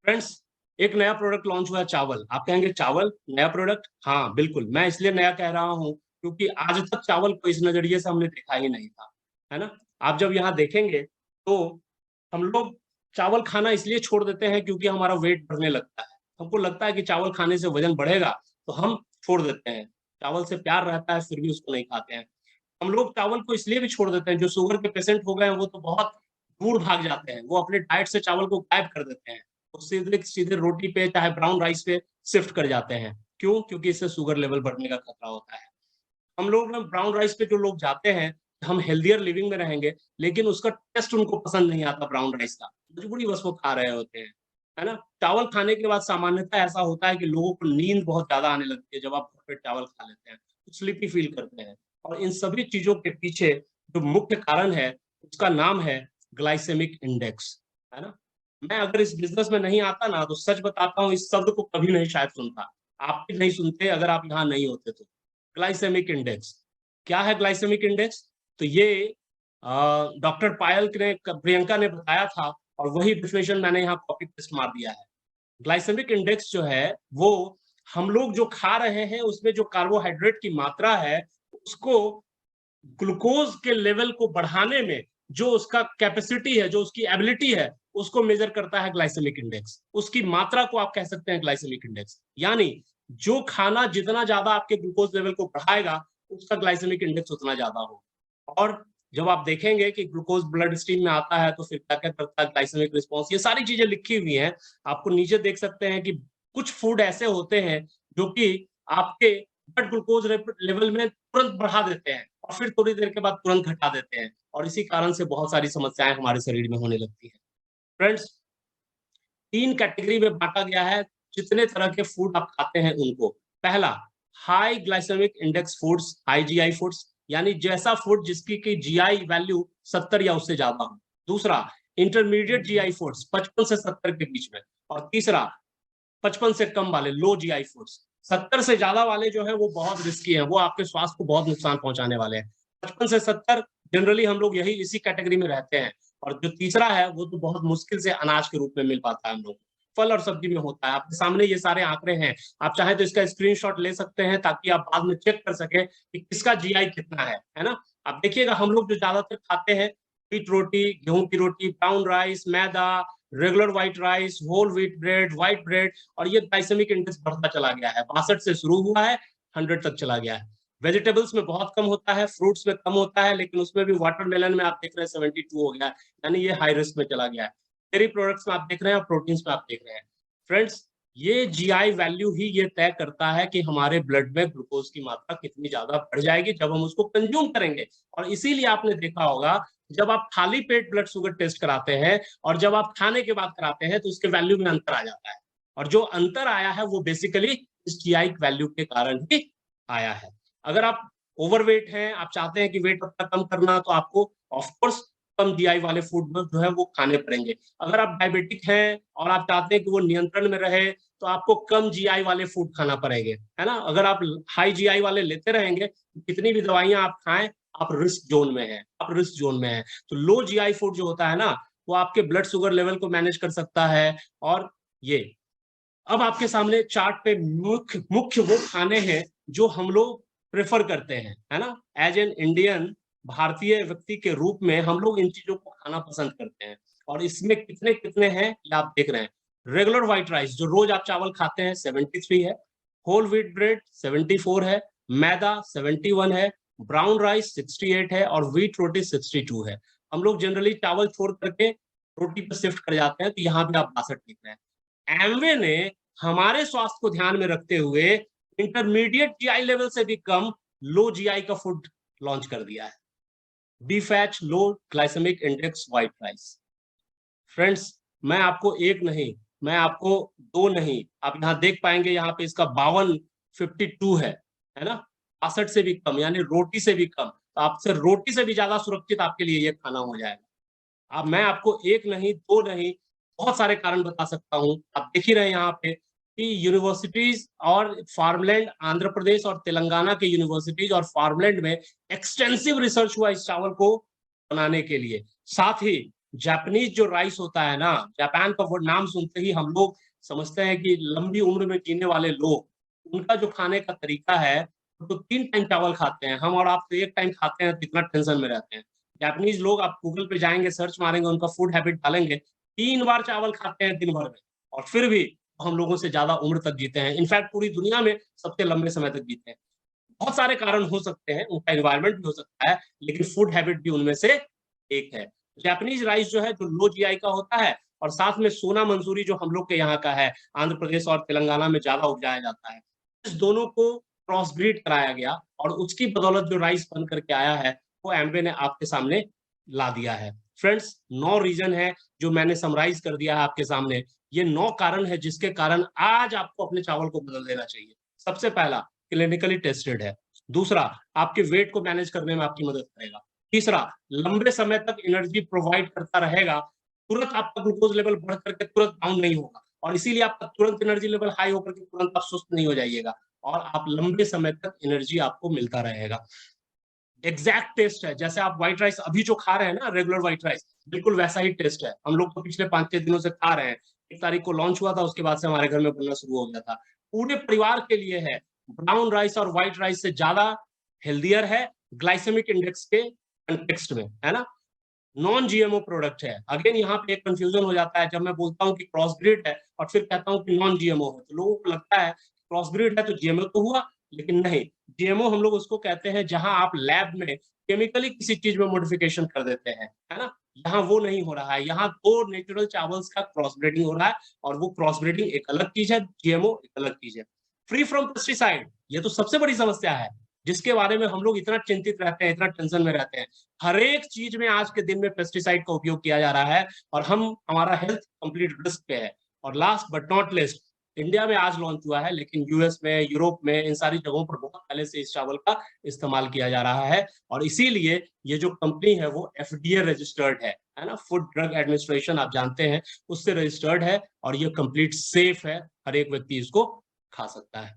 Friends, एक नया product launch हुआ है चावल। आप कहेंगे चावल नया प्रोडक्ट? हाँ, बिल्कुल। मैं इसलिए नया कह रहा हूँ क्योंकि आज तक चावल को इस नज़रिए से हमने देखा ही नहीं था, है ना? आप जब यहाँ देखेंगे तो हम लोग चावल खाना इसलिए छोड़ देते हैं क्योंकि हमारा वेट बढ़ने लगता है। हमको लगता है कि चावल खाने से वज़न बढ़ेगा, तो हम छोड़ देते हैं। चावल से प्यार रहता है फिर भी उसको नहीं खाते हैं। हम लोग चावल को इसलिए भी छोड़ देते हैं, जो शुगर के पेशेंट हो गए हैं वो तो बहुत दूर भाग जाते हैं। वो अपने डाइट से चावल को गायब कर देते हैं। वो सीधे सीधे रोटी पे चाहे ब्राउन राइस पे शिफ्ट कर जाते हैं। क्यों? क्योंकि इससे शुगर लेवल बढ़ने का खतरा होता है। हम लोग ना ब्राउन राइस पे जो लोग जाते हैं, हम हेल्थियर लिविंग में रहेंगे, लेकिन उसका टेस्ट उनको पसंद नहीं आता ब्राउन राइस का। मजबूरीवश वो खा रहे होते हैं, है ना? चावल खाने के बाद सामान्यतः ऐसा होता है कि लोगों को नींद बहुत ज़्यादा आने लगती है जब आप भरपेट चावल खा लेते हैं, तो स्लीपी फील करते हैं। और इन सभी चीज़ों के पीछे जो मुख्य कारण है, उसका नाम है ग्लाइसेमिक इंडेक्स, है ना? मैं अगर इस बिज़नेस में नहीं आता ना, तो सच बताता हूँ इस शब्द को कभी नहीं शायद सुनता। आप भी नहीं सुनते अगर आप यहाँ नहीं होते तो। Glycemic index. क्या है ग्लाइसेमिक इंडेक्स? तो ये डॉक्टर पायल ने प्रियंका ने बताया था और वही डेफिनेशन मैंने यहाँ कॉपी पेस्ट मार दिया है। ग्लाइसेमिक इंडेक्स जो है वो हम लोग जो खा रहे हैं उसमें जो कार्बोहाइड्रेट की मात्रा है उसको ग्लूकोज के लेवल को बढ़ाने में जो उसका कैपेसिटी है, जो उसकी एबिलिटी है, उसको मेजर करता है ग्लाइसेमिक इंडेक्स। उसकी मात्रा को आप कह सकते हैं ग्लाइसेमिक इंडेक्स। यानी जो खाना जितना ज्यादा आपके ग्लूकोज लेवल को बढ़ाएगा, उसका ग्लाइसेमिक इंडेक्स उतना ज्यादा हो। और जब आप देखेंगे कि ग्लूकोज ब्लड स्ट्रीम में आता है तो फिर क्या-क्या करता है ग्लाइसेमिक रिस्पॉन्स, ये सारी चीजें लिखी हुई हैं। आपको नीचे देख सकते हैं कि कुछ फूड ऐसे होते हैं जो कि आपके ब्लड ग्लूकोज लेवल में तुरंत बढ़ा देते हैं और फिर थोड़ी देर के बाद तुरंत घटा देते हैं और इसी कारण से बहुत सारी समस्याएं हमारे शरीर में होने लगती हैं। फ्रेंड्स, 3 कैटेगरी में बाँटा गया है, जितने तरह के फूड आप खाते हैं उनको। पहला, high glycemic index foods, high GI foods, यानी जैसा फूड जिसकी की जीआई वैल्यू 70 या उससे ज़्यादा हो। दूसरा, इंटरमीडिएट जीआई फूड्स 55 से 70 के बीच में और तीसरा, 55 से कम वाले लो जीआई फूड्स। 70 से ज़्यादा वाले जो हैं वो बहुत रिस्की हैं, वो आपके स्वास्थ्य को बहुत नुकसान पहुँचाने वाले हैं। 55 से 70 जनरली हम लोग यही इसी कैटेगरी में रहते हैं और जो तीसरा है वो तो बहुत मुश्किल से अनाज के रूप में मिल पाता है हम लोग को। फल और सब्जी में होता है, आपके सामने ये सारे आंकड़े हैं। आप चाहें तो इसका स्क्रीनशॉट ले सकते हैं ताकि आप बाद में चेक कर सकें कि किसका जीआई कितना है ना? आप देखिएगा हम लोग जो ज़्यादातर खाते हैं, व्हीट रोटी, गेहूँ की रोटी, ब्राउन राइस, मैदा, regular white rice, whole wheat bread, white bread और ये ग्लाइसेमिक इंडेक्स बढ़ता चला गया है। 62 से शुरू हुआ है, 100 तक चला गया है। वेजिटेबल्स में बहुत कम होता है, फ्रूट्स में कम होता है, लेकिन उसमें भी वाटरमेलन में आप देख रहे हैं 72 हो गया है, यानी ये हाई रिस्क में चला गया है। डेयरी प्रोडक्ट्स में आप देख रहे हैं और प्रोटीन्स में आप देख रहे हैं। फ्रेंड्स, ये जीआई वैल्यू ही ये तय करता है कि हमारे ब्लड में ग्लूकोज की मात्रा कितनी ज़्यादा बढ़ जाएगी जब हम उसको कंज़्यूम करेंगे और इसीलिए आपने देखा होगा जब आप खाली पेट ब्लड शुगर टेस्ट कराते हैं और जब आप खाने के बाद कराते हैं तो उसके वैल्यू में अंतर आ जाता है और जो अंतर आया है वो बेसिकली इस जीआई वैल्यू के कारण ही आया है। अगर आप ओवरवेट हैं, आप चाहते हैं कि वेट अपना कम करना तो आपको ऑफ कोर्स कम जीआई वाले फूड जो है वो खाने पड़ेंगे। अगर आप डायबिटिक हैं और आप चाहते हैं कि वो नियंत्रण में रहे तो आपको कम जीआई वाले फूड खाना पड़ेंगे, है ना? अगर आप हाई जीआई वाले लेते रहेंगे, कितनी भी दवाइयाँ आप खाएँ, आप रिस्क ज़ोन में हैं, आप रिस्क ज़ोन में हैं। तो लो जीआई फूड जो होता है ना, वो आपके ब्लड शुगर लेवल को मैनेज कर सकता है और ये अब आपके सामने चार्ट पे मुख्य मुख्य वो खाने हैं जो हम लोग प्रेफ़र करते हैं, है ना? एज़ एन इंडियन भारतीय व्यक्ति के रूप में हम लोग इन चीज़ों को खाना पसंद करते हैं और इसमें कितने-कितने हैं ये आप देख रहे हैं। रेगुलर व्हाइट राइस जो रोज़ आप चावल खाते हैं 73 है, होल व्हीट ब्रेड 74 है, मैदा 71 है, ब्राउन राइस 68 है और व्हीट रोटी 62 है। हम लोग जनरली चावल छोड़ करके रोटी पे शिफ्ट कर जाते हैं, तो यहाँ पे आप 62 लिख रहे हैं। एमवे ने हमारे स्वास्थ्य को ध्यान में रखते हुए इंटरमीडिएट जीआई लेवल से भी कम लो जीआई का फूड लॉन्च कर दिया है। बीफैच low glycaemic index white rice. Friends, मैं आपको एक नहीं, मैं आपको 2 नहीं, आप यहाँ देख पाएँगे यहाँ पे इसका 52 52 है ना? 62 से भी कम यानी रोटी से भी कम। तो आपसे रोटी से भी ज़्यादा सुरक्षित आपके लिए ये खाना हो जाएगा। अब मैं आपको 1 नहीं, 2 नहीं, बहुत सारे कारण बता सकता हूँ। आप देख ही रहे हैं यहाँ पे कि यूनिवर्सिटीज़ और फार्मलैंड आंध्र प्रदेश और तेलंगाना के यूनिवर्सिटीज़ और फार्मलैंड में एक्सटेंसिव रिसर्च हुआ इस चावल को बनाने के लिए। साथ ही जापानीज जो राइस होता है ना, जापान का वर्ड नाम सुनते ही हम लोग समझते हैं कि लंबी उम्र में जीने वाले लोग, उनका जो खाने का तरीका है, वो तो 3 टाइम चावल खाते हैं। हम और आप तो 1 टाइम खाते हैं, तो इतना टेंशन में रहते हैं। जापानीज लोग, आप गूगल पे जाएँगे, सर्च मारेंगे, उनका फूड हैबिट डालेंगे, 3 बार चावल खाते हैं दिन भर में, और फिर भी हम लोगों से ज़्यादा उम्र तक जीते हैं। इनफैक्ट पूरी दुनिया में सबसे लंबे समय तक जीते हैं। बहुत सारे कारण हो सकते हैं, उनका एनवायरनमेंट भी हो सकता है, लेकिन फूड हैबिट भी उनमें से एक है। जापानीज़ राइस जो है, जो लो जीआई का होता है, और साथ में सोना मंसूरी जो हम लोग के यहाँ का है, आंध्र प्रदेश और तेलंगाना में ज़्यादा उपजाया जाता है। इस दोनों को क्रॉस ब्रीड कराया गया, और उसकी बदौलत जो राइस बन कर के आया है, वो एमवे ने आपके सामने ला दिया है। फ्रेंड्स, 9 रीज़न है जो मैंने समराइज़ कर दिया है आपके सामने। ये 9 कारण है जिसके कारण आज आपको अपने चावल को बदल देना चाहिए। सबसे पहला, क्लिनिकली टेस्टेड है। दूसरा, आपके वेट को मैनेज करने में आपकी मदद करेगा। तीसरा, लंबे समय तक एनर्जी प्रोवाइड करता रहेगा। तुरंत आपका ग्लूकोज़ लेवल बढ़ कर के तुरंत डाउन नहीं होगा, और इसीलिए आपका तुरंत एनर्जी लेवल हाई होकर के तुरंत आप सुस्त नहीं हो जाइएगा, और आप लंबे समय तक एनर्जी आपको मिलता रहेगा। एग्ज़ैक्ट टेस्ट है, जैसे आप व्हाइट राइस अभी जो खा रहे हैं ना, रेगुलर व्हाइट राइस, बिल्कुल वैसा ही टेस्ट है। हम लोग तो पिछले 5-6 दिनों से खा रहे हैं। 1 तारीख को लॉन्च हुआ था, उसके बाद से हमारे घर में बनना शुरू हो गया था। पूरे परिवार के लिए है। ब्राउन राइस और व्हाइट राइस से ज़्यादा हेल्थियर है, ग्लाइसेमिक इंडेक्स के कॉन्टेक्स्ट में, है ना? नॉन जीएमओ प्रोडक्ट है। अगेन यहाँ पे एक कन्फ्यूज़न हो जाता है, जब मैं बोलता हूँ कि क्रॉस ब्रीड है और फिर कहता हूँ कि नॉन जीएमओ है, तो लोगों को लगता है क्रॉस ब्रीड है तो जीएमओ तो हुआ, लेकिन नहीं। जीएमओ हम लोग उसको कहते हैं जहाँ आप लैब में केमिकली किसी चीज़ में मॉडिफिकेशन कर देते हैं, है ना? यहाँ वो नहीं हो रहा है, यहाँ 2 नेचुरल चावल्स का क्रॉस ब्रीडिंग हो रहा है, और वो क्रॉस ब्रीडिंग एक अलग चीज़ है, जीएमओ एक अलग चीज़ है। फ्री फ्रॉम पेस्टिसाइड, ये तो सबसे बड़ी समस्या है, जिसके बारे में हम लोग इतना चिंतित रहते हैं, इतना टेंशन में रहते हैं। हर एक चीज़ में आज के दिन में पेस्टिसाइड का उपयोग किया जा रहा है, और हमारा हेल्थ कंप्लीट रिस्क पे है। और last but not least, India में आज लॉन्च हुआ है, लेकिन यूएस में, यूरोप में, इन सारी जगहों पर बहुत पहले से इस चावल का इस्तेमाल किया जा रहा है, और इसीलिए ये जो कंपनी है वो एफडीए रजिस्टर्ड है ना? फूड ड्रग एडमिनिस्ट्रेशन आप जानते हैं, उससे रजिस्टर्ड है, और ये कंप्लीट सेफ है, हर एक व्यक्ति इसको खा सकता है।